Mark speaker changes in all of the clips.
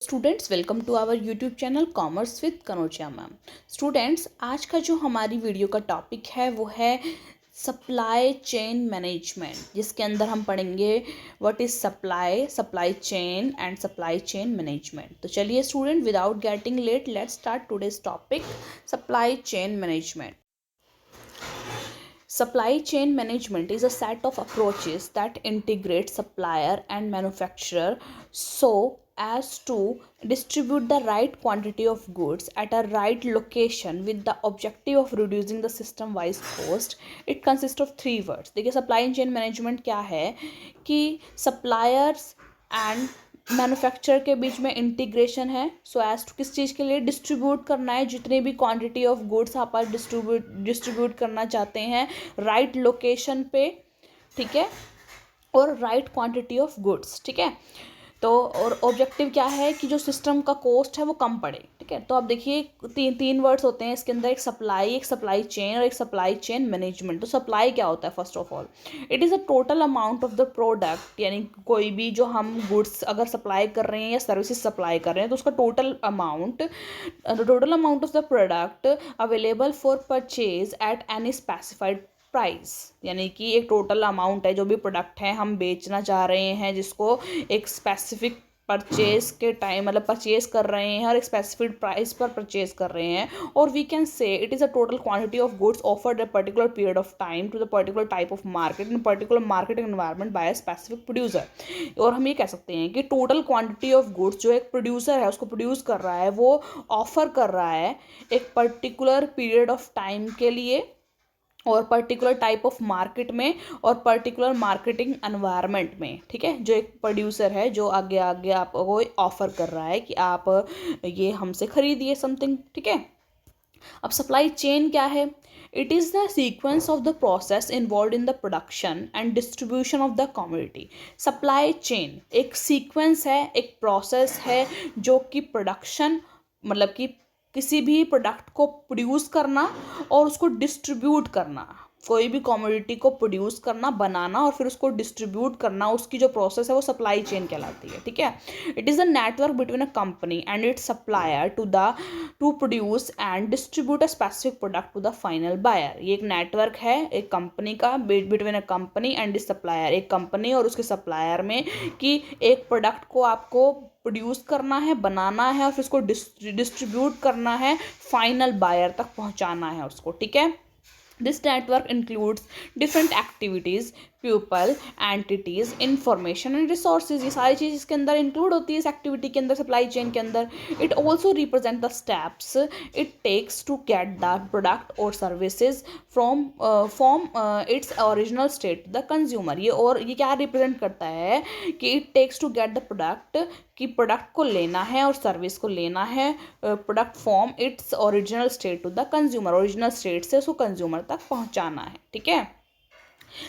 Speaker 1: Students welcome to our YouTube channel commerce with Kanojia ma'am. Students आज का जो हमारी वीडियो का टॉपिक है वो है सप्लाई चेन मैनेजमेंट, जिसके अंदर हम पढ़ेंगे what is supply chain and supply chain management. तो चलिए student, without getting let let's start today's topic supply chain management. Supply chain management is a set of approaches that integrate supplier and manufacturer so as to distribute the right quantity of goods at a right location with the objective of reducing the system wise cost. It consists of three words. देखिए supply chain management क्या है कि suppliers and manufacturer के बीच में integration है so as to किस चीज़ के लिए डिस्ट्रीब्यूट करना है, जितनी भी क्वांटिटी ऑफ गुड्स आप डिस्ट्रीब्यूट करना चाहते हैं राइट लोकेशन पे, ठीक है, और राइट क्वांटिटी ऑफ गुड्स, ठीक है। तो और ऑब्जेक्टिव क्या है कि जो सिस्टम का कॉस्ट है वो कम पड़े, ठीक है। तो आप देखिए तीन वर्ड्स होते हैं इसके अंदर, एक सप्लाई चेन और एक सप्लाई चेन मैनेजमेंट। तो सप्लाई क्या होता है? First of all it is a total amount of the product, यानी कोई भी जो हम गुड्स अगर सप्लाई कर रहे हैं या सर्विसेज सप्लाई कर रहे हैं तो उसका total amount of the product available for purchase at any specified price, यानी कि एक टोटल अमाउंट है जो भी प्रोडक्ट है हम बेचना चाह रहे हैं, जिसको एक स्पेसिफिक परचेज के टाइम मतलब परचेज कर रहे हैं और एक स्पेसिफिक प्राइस पर परचेज कर रहे हैं, और we can say it is a total quantity of goods offered a particular period of time to the particular type of market in particular market environment by a specific producer. और हम ये कह सकते हैं कि टोटल क्वांटिटी ऑफ गुड्स जो एक producer है उसको प्रोड्यूस कर रहा है वो ऑफर कर रहा है एक पर्टिकुलर पीरियड ऑफ टाइम के लिए और पर्टिकुलर टाइप ऑफ मार्केट में और पर्टिकुलर मार्केटिंग एनवायरनमेंट में, ठीक है। जो एक प्रोड्यूसर है जो आगे आपको ऑफर कर रहा है कि आप ये हमसे खरीदिए समथिंग, ठीक है। अब सप्लाई चेन क्या है? It is the sequence of the process involve in the production and distribution of the commodity. Supply chain एक सीक्वेंस है, एक प्रोसेस है जो कि प्रोडक्शन मतलब कि किसी भी प्रोडक्ट को प्रोड्यूस करना और उसको डिस्ट्रीब्यूट करना, कोई भी कमोडिटी को प्रोड्यूस करना, बनाना और फिर उसको डिस्ट्रीब्यूट करना, उसकी जो प्रोसेस है वो सप्लाई चेन कहलाती है, ठीक है। It is a network between a company and its supplier to produce and distribute a specific product to the final buyer. ये एक नेटवर्क है एक कंपनी का, between a company and its supplier, एक कंपनी और उसके सप्लायर में, कि एक प्रोडक्ट को आपको प्रोड्यूस करना है, बनाना है और फिर उसको डिस्ट्रीब्यूट करना है, फाइनल बायर तक पहुंचाना है उसको, ठीक है। This network includes different activities, people, entities, information and resources। ये सारी चीज़ इसके अंदर इंक्लूड होती है इस एक्टिविटी के अंदर, सप्लाई चेन के अंदर। It also represent the steps it takes to get the product और services from its original state the consumer. ये क्या रिप्रेजेंट करता है कि it takes to get the product, कि प्रोडक्ट को लेना है और सर्विस को लेना है, product from its original state to the consumer, original state से उसको कंज्यूमर तक पहुंचाना है, ठीक है।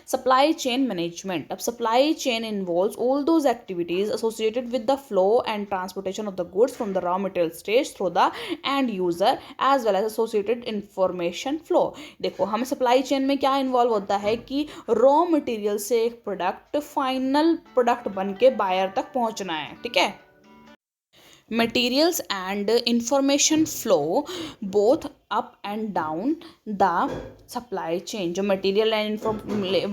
Speaker 1: Supply chain management. अब supply chain involves all those activities associated with the flow and transportation of the goods from the raw material stage through the end user as well as associated information flow। देखो हमें supply chain में क्या involve होता है कि raw material से एक product final product बन के बायर तक पहुंचना है, ठीक है। Materials and information flow both up and down the supply chain. जो मटेरियल एंड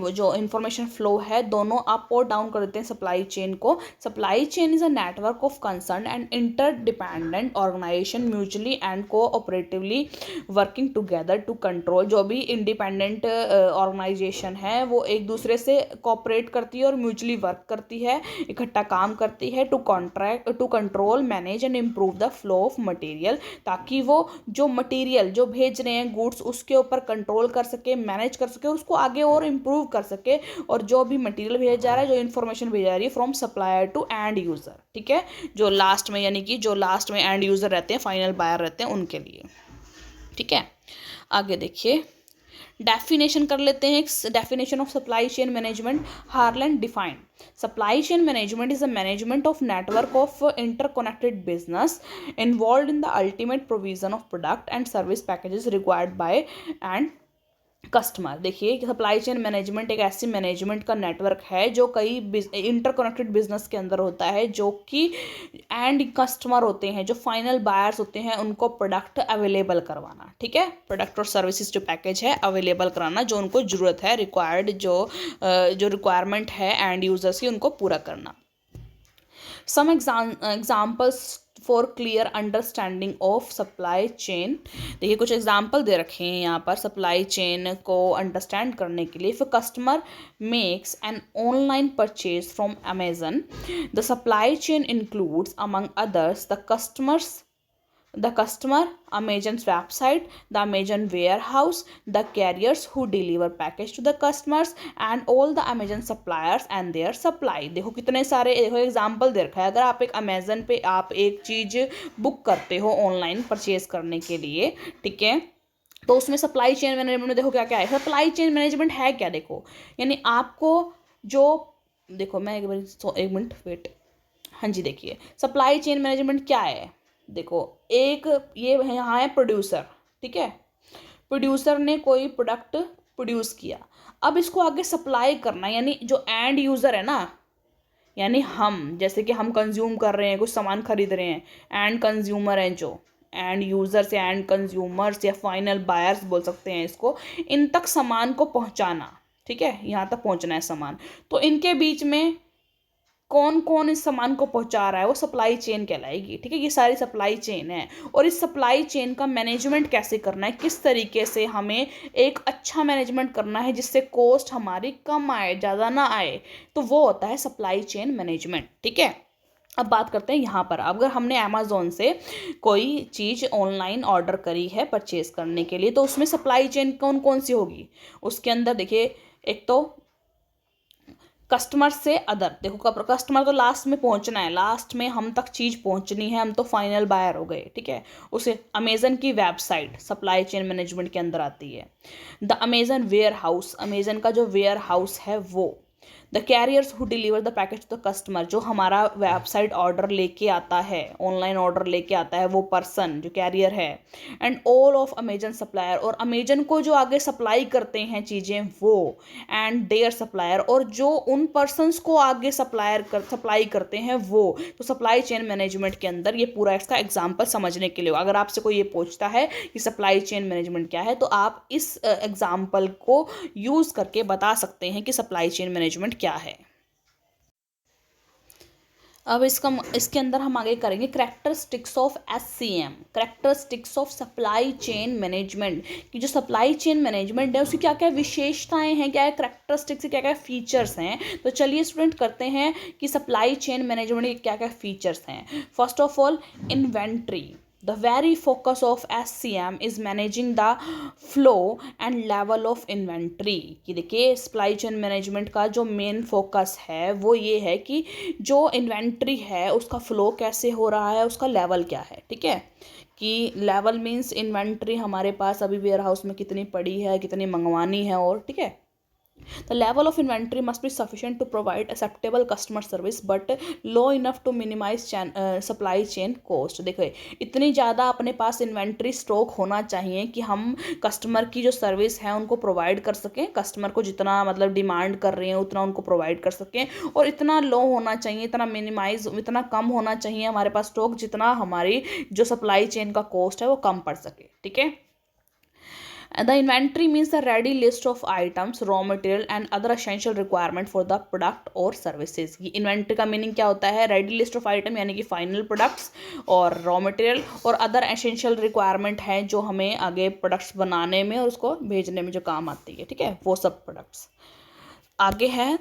Speaker 1: जो इंफॉर्मेशन फ्लो है दोनों अप और डाउन कर देते हैं सप्लाई चेन को। Supply chain is a network of concern and interdependent organisation mutually and cooperatively working together to control. जो भी इंडिपेंडेंट ऑर्गेनाइजेशन है वो एक दूसरे से कोऑपरेट करती है और म्यूचुअली वर्क करती है, इकट्ठा काम करती है to control manage and improve the flow of material, ताकि वो जो मटेरियल जो भेज रहे हैं गुड्स उसके ऊपर कंट्रोल कर सके, मैनेज कर सके, उसको आगे और इम्प्रूव कर सके, और जो भी मटेरियल भेजा जा रहा है, जो इन्फॉर्मेशन भेजा जा रही है from supplier to end user, ठीक है। जो लास्ट में यानी कि जो लास्ट में एंड यूज़र रहते हैं, फाइनल बायर रहते हैं, उनके लिए, ठीक है। आगे देखिए डेफिनेशन कर लेते हैं। Definition of supply chain management, Harland defined supply chain management is a management of network of interconnected business involve in the ultimate provision of product and service packages required by and customer. देखिए supply chain management एक ऐसी management का network है जो कई interconnected business के अंदर होता है, जो कि एंड कस्टमर होते हैं, जो फाइनल बायर्स होते हैं, उनको प्रोडक्ट अवेलेबल करवाना। ठीक है, प्रोडक्ट और सर्विसेज जो पैकेज है अवेलेबल कराना, जो उनको ज़रूरत है, रिक्वायर्ड जो रिक्वायरमेंट है एंड यूजर्स की, उनको पूरा करना। Some examples for clear understanding of supply chain. देखिए कुछ एग्जाम्पल दे रखे हैं यहाँ पर सप्लाई चेन को अंडरस्टैंड करने के लिए। If customer makes an online purchase from Amazon, the supply chain includes among others the customer, Amazon's website, the Amazon warehouse, the carriers who deliver package to the customers, and all the Amazon suppliers and their supply। देखो कितने सारे, देखो example दे रखा है। अगर आप एक Amazon पे आप एक चीज़ बुक करते हो ऑनलाइन परचेज करने के लिए, ठीक है, तो उसमें सप्लाई चेन मैनेजमेंट में देखो क्या क्या है। सप्लाई चेन मैनेजमेंट है क्या, देखो यानी आपको जो, देखो मैं एक मिनट वेट, हाँ जी, देखिए सप्लाई चेन मैनेजमेंट क्या है। देखो एक ये यहाँ है प्रोड्यूसर, ठीक है, प्रोड्यूसर ने कोई प्रोडक्ट प्रोड्यूस किया, अब इसको आगे सप्लाई करना, यानी जो एंड यूज़र है ना, यानी हम, जैसे कि हम कंज्यूम कर रहे हैं, कुछ सामान खरीद रहे हैं, एंड कंज्यूमर हैं, जो एंड यूज़र्स या एंड कंज्यूमर्स या फाइनल बायर्स बोल सकते हैं इसको, इन तक सामान को पहुंचाना। ठीक है, यहाँ तक पहुंचना है सामान, तो इनके बीच में कौन कौन इस सामान को पहुंचा रहा है, वो सप्लाई चेन कहलाएगी। ठीक है, ये सारी सप्लाई चेन है, और इस सप्लाई चेन का मैनेजमेंट कैसे करना है, किस तरीके से हमें एक अच्छा मैनेजमेंट करना है जिससे कॉस्ट हमारी कम आए, ज़्यादा ना आए, तो वो होता है सप्लाई चेन मैनेजमेंट। ठीक है, अब बात करते हैं यहाँ पर, अगर हमने अमेज़ॉन से कोई चीज़ ऑनलाइन ऑर्डर करी है परचेज करने के लिए, तो उसमें सप्लाई चेन कौन कौन सी होगी। उसके अंदर देखिए, एक तो कस्टमर से अदर, देखो कस्टमर तो लास्ट में पहुंचना है, लास्ट में हम तक चीज़ पहुंचनी है, हम तो फाइनल बायर हो गए। ठीक है, उसे अमेजन की वेबसाइट सप्लाई चेन मैनेजमेंट के अंदर आती है। The Amazon warehouse, Amazon का जो वेयर हाउस है वो। The carriers who deliver the package to the customer, जो हमारा वेबसाइट ऑर्डर लेके आता है, ऑनलाइन ऑर्डर लेके आता है, वो पर्सन जो कैरियर है। And all of Amazon supplier, और अमेजन को जो आगे सप्लाई करते हैं चीज़ें वो, एंड देयर सप्लायर, और जो उन पर्सनस को आगे सप्लाई करते हैं वो। तो सप्लाई चेन मैनेजमेंट के अंदर ये पूरा इसका एग्जाम्पल समझने के लिए, अगर आपसे कोई ये पूछता है कि सप्लाई चेन मैनेजमेंट क्या है, तो आप इस एग्जाम्पल को यूज़ करके बता सकते हैं कि सप्लाई चेन मैनेजमेंट क्या है। अब इसके अंदर हम आगे करेंगे characteristics of SCM, characteristics of supply chain management, कि जो सप्लाई चेन मैनेजमेंट है उसकी क्या क्या विशेषताएं हैं, क्या क्या करैक्टरिस्टिक्स, क्या क्या फीचर्स हैं। तो चलिए स्टूडेंट करते हैं कि सप्लाई चेन मैनेजमेंट के क्या क्या फीचर्स हैं। First of all, inventory. The very focus of SCM is managing the flow and level of inventory। कि देखिए सप्लाई चेन मैनेजमेंट का जो मेन फोकस है वो ये है कि जो इन्वेंट्री है उसका फ्लो कैसे हो रहा है, उसका लेवल क्या है। ठीक है, कि लेवल मीन्स इन्वेंट्री हमारे पास अभी वेयर हाउस में कितनी पड़ी है, कितनी मंगवानी है, और ठीक है, the level of inventory must be sufficient to provide acceptable customer service but low enough to minimize supply chain cost। देखो इतनी ज़्यादा अपने पास इन्वेंट्री स्टॉक होना चाहिए कि हम कस्टमर की जो सर्विस है उनको प्रोवाइड कर सकें, कस्टमर को जितना मतलब डिमांड कर रहे हैं उतना उनको प्रोवाइड कर सकें, और इतना लो होना चाहिए, इतना कम होना चाहिए हमारे पास स्टॉक, जितना हमारी जो सप्लाई चेन का कॉस्ट है वो कम पड़ सके। ठीक है, the inventory means the ready list of items, raw material and other essential requirement for the product or services। ये inventory का मीनिंग क्या होता है, ready list of item यानी कि final products और raw material और other essential requirement है जो हमें आगे products बनाने में और उसको भेजने में जो काम आती है। ठीक है, वो सब products। आगे है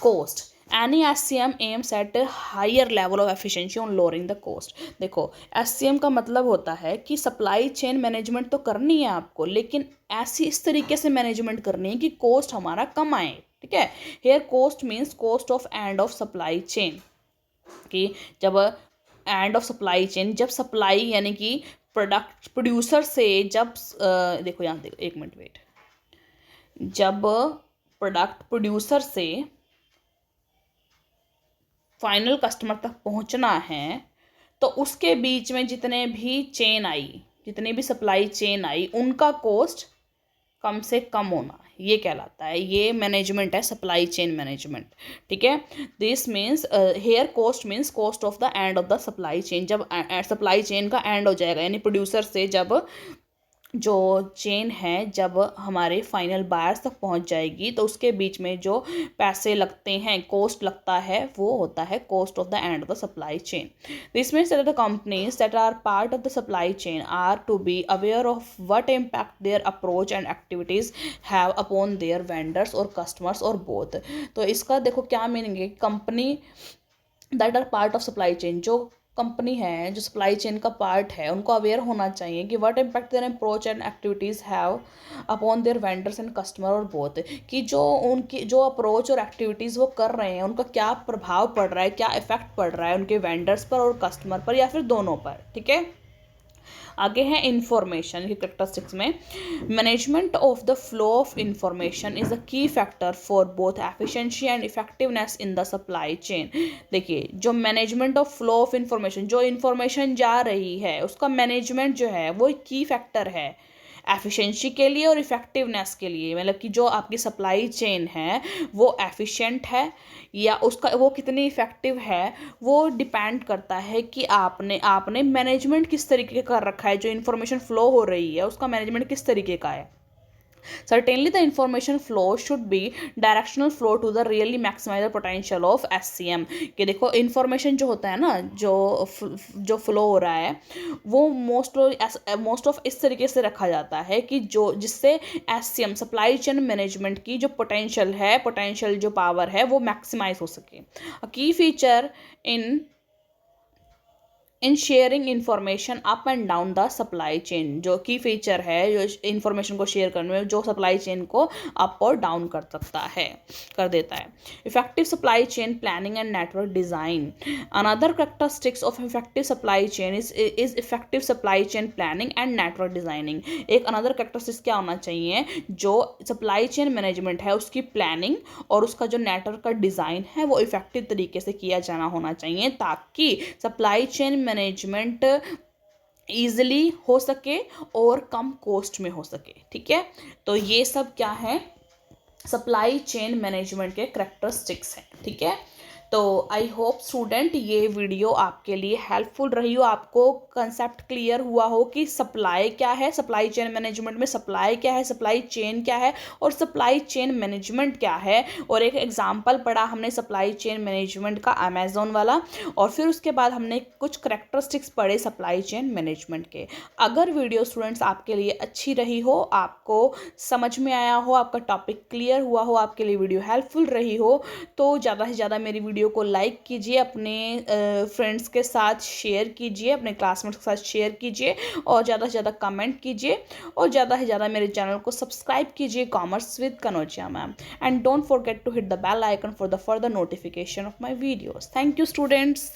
Speaker 1: cost। Any SCM aims at a higher level of efficiency on lowering the cost। देखो SCM का मतलब होता है कि सप्लाई चेन मैनेजमेंट तो करनी है आपको, लेकिन ऐसी इस तरीके से मैनेजमेंट करनी है कि कॉस्ट हमारा कम आए। ठीक है, here cost means cost of end of supply chain, कि जब एंड ऑफ सप्लाई चेन, जब सप्लाई यानी कि प्रोडक्ट प्रोड्यूसर से जब देखो यहाँ देखो, एक मिनट वेट, जब प्रोडक्ट प्रोड्यूसर से फाइनल कस्टमर तक पहुंचना है, तो उसके बीच में जितने भी चेन आई, जितनी भी सप्लाई चेन आई, उनका कॉस्ट कम से कम होना, ये कहलाता है, ये मैनेजमेंट है सप्लाई चेन मैनेजमेंट। ठीक है, this means here cost means cost of the end of the supply chain, जब सप्लाई चेन का एंड हो जाएगा, यानी प्रोड्यूसर से जब जो चेन है जब हमारे फाइनल बायर्स तक पहुंच जाएगी, तो उसके बीच में जो पैसे लगते हैं, कॉस्ट लगता है, वो होता है cost of the end of the supply chain. This means that the companies that are part of the supply chain are to be aware of what impact their approach and activities have upon their vendors और customers और both. तो इसका देखो क्या meaning है, company that are part of supply chain, जो company है, जो सप्लाई चेन का पार्ट है, उनको अवेयर होना चाहिए कि what impact their approach and activities have upon their vendors and customer और बोथ, कि जो उनकी जो अप्रोच और एक्टिविटीज़ वो कर रहे हैं उनका क्या प्रभाव पड़ रहा है, क्या इफेक्ट पड़ रहा है उनके वेंडर्स पर और कस्टमर पर, या फिर दोनों पर। ठीक है, आगे है इंफॉर्मेशन की कैरेक्टरिस्टिक्स में, management of the flow of information is a key factor for both efficiency and effectiveness in the supply chain. देखिए, जो management of flow of information, जो इंफॉर्मेशन जा रही है उसका मैनेजमेंट जो है वो की फैक्टर है एफिशिएंसी के लिए और इफ़ेक्टिवनेस के लिए, मतलब कि जो आपकी सप्लाई चेन है वो एफिशिएंट है या उसका वो कितनी इफ़ेक्टिव है, वो डिपेंड करता है कि आपने मैनेजमेंट किस तरीके का कर रखा है, जो इन्फॉर्मेशन फ़्लो हो रही है उसका मैनेजमेंट किस तरीके का है। Certainly, the information flow should be directional flow to the really maximize the potential of SCM। कि देखो इन्फॉर्मेशन जो होता है ना, जो फ्लो हो रहा है वो मोस्ट ऑफ इस तरीके से रखा जाता है कि जो जिससे SCM सप्लाई चेन मैनेजमेंट की जो पोटेंशियल जो पावर है वो मैक्सिमाइज हो सके। अ की feature in sharing information up and down the supply chain, जो की फीचर है जो इंफॉर्मेशन को शेयर करने में, जो सप्लाई चेन को अप और डाउन कर देता है। Effective supply chain planning and network design, another characteristics of effective supply chain is effective supply chain planning and network designing. एक अनदर कैरेक्टरिस्टिक्स क्या होना चाहिए, जो सप्लाई चेन मैनेजमेंट है उसकी प्लानिंग और उसका जो नेटवर्क का डिज़ाइन है वो इफेक्टिव तरीके से किया जाना होना चाहिए, ताकि सप्लाई चेन मैनेजमेंट ईजिली हो सके और कम कॉस्ट में हो सके। ठीक है, तो ये सब क्या है, सप्लाई चेन मैनेजमेंट के कैरेक्टरिस्टिक्स हैं। ठीक है, तो आई होप स्टूडेंट ये वीडियो आपके लिए हेल्पफुल रही हो, आपको कंसेप्ट क्लियर हुआ हो कि सप्लाई क्या है, सप्लाई चेन मैनेजमेंट में सप्लाई क्या है, सप्लाई चेन क्या है और सप्लाई चेन मैनेजमेंट क्या है। और एक एग्जांपल पढ़ा हमने सप्लाई चेन मैनेजमेंट का अमेज़ॉन वाला, और फिर उसके बाद हमने कुछ कैरेक्टरिस्टिक्स पढ़े सप्लाई चेन मैनेजमेंट के। अगर वीडियो स्टूडेंट्स आपके लिए अच्छी रही हो, आपको समझ में आया हो, आपका टॉपिक क्लियर हुआ हो, आपके लिए वीडियो हेल्पफुल रही हो, तो ज़्यादा से ज़्यादा मेरी वीडियो को लाइक कीजिए, अपने फ्रेंड्स के साथ शेयर कीजिए, अपने क्लासमेट्स के साथ शेयर कीजिए और ज़्यादा से ज़्यादा कमेंट कीजिए और ज़्यादा से ज़्यादा मेरे चैनल को सब्सक्राइब कीजिए, commerce with Kanaujia ma'am, and don't forget to hit the bell icon for the further notification of my videos. Thank you students.